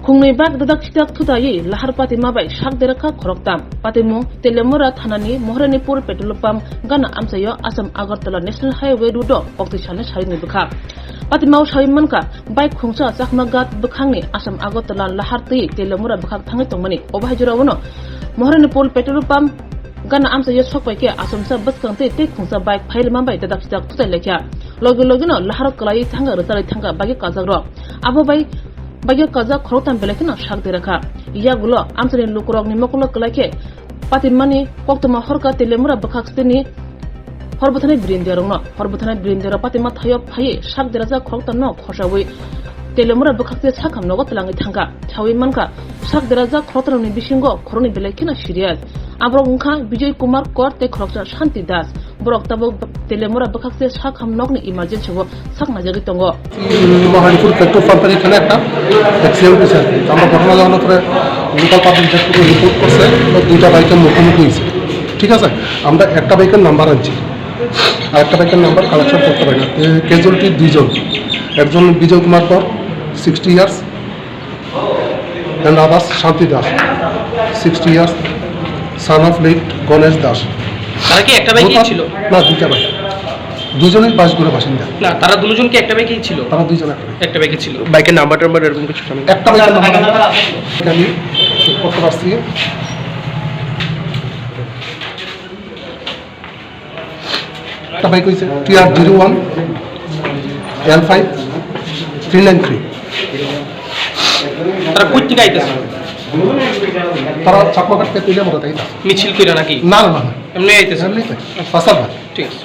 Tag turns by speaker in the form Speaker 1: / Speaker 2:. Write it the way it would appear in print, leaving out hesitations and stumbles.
Speaker 1: खुंनै बाग दादाक सिदाक थुदायै लाहार पातिमा bye sak deraka khoroktam patimu telemura thanani mohranipur petrol pump gana amsayo Assam Agartala National Highway rudo oktisane sarini bukha patimau shaimanka bike khungsa chakmagat bukhangni Assam Agartala lahar tei telemura bukhak thangai tongmani obhajurawono mohranipur petrol pump gana amsayo sokpaike asomsa baskangte te khungsa bike phailma bai dadak sidak thudai lekya logi logino lahar kalai thanga rutai thanga bagi kajagro abo bai bagi kaza khorotam belekina sak deraka iyagulo amsani lukurok ni mokulo kalake patimani koktoma horka telemura bukhaksteni horbuthani brindero patima thayop phaye sak deraja khoroktam no khosawi telemura bukhakte sakam nogo tlangi thanga chawi manka sak deraja khorotam ni bisingo khoroni belekina serious abrok ungkha Bijay Kumar Kor te khoroksa Shanti Das borok tabo telemura bukhakte sakam nogni emergency go sakna jagi tongo
Speaker 2: Mahanipur petrol পাম্পের এখানে একটা accident হয়েছে আমরা ঘটনা জানার পরে local public report করছে দুইটা বাইকের মুখোমুখি হয়েছে ঠিক আছে আমরা একটা বাইকের নাম্বার আনছি আর একটা বাইকের নাম্বার কালেকশন করতে পারি না ক্যাজুয়ালিটি দুইজন একজন বিজয় কুমার কর 60 years and others Shanti Das 60 years son of late Ganesh Das
Speaker 3: তারা কি একটা বাইকই ছিল
Speaker 2: না দুইটা বাইক দুজনেই বাসগুলো বাসিন্দা
Speaker 3: না তারা দুজন কি একটা বাইকই ছিল
Speaker 2: তারা দুইজন
Speaker 3: একটা বাইকে ছিল বাইকের নাম্বার এরকম কিছু জানেন
Speaker 2: একটা বাইকের নাম্বার আমি করতে পারছি একটা বাইক হয়েছে TR01 L5 393
Speaker 3: তারা কই থেকে আইতেছে
Speaker 2: তারা চাকমাঘাট থেকে তুলে মতো তাই
Speaker 3: মিছিল কইরা নাকি
Speaker 2: না না না
Speaker 3: এমনি আইতেছে
Speaker 2: এমনি তো ফাসাদ
Speaker 3: ঠিক আছে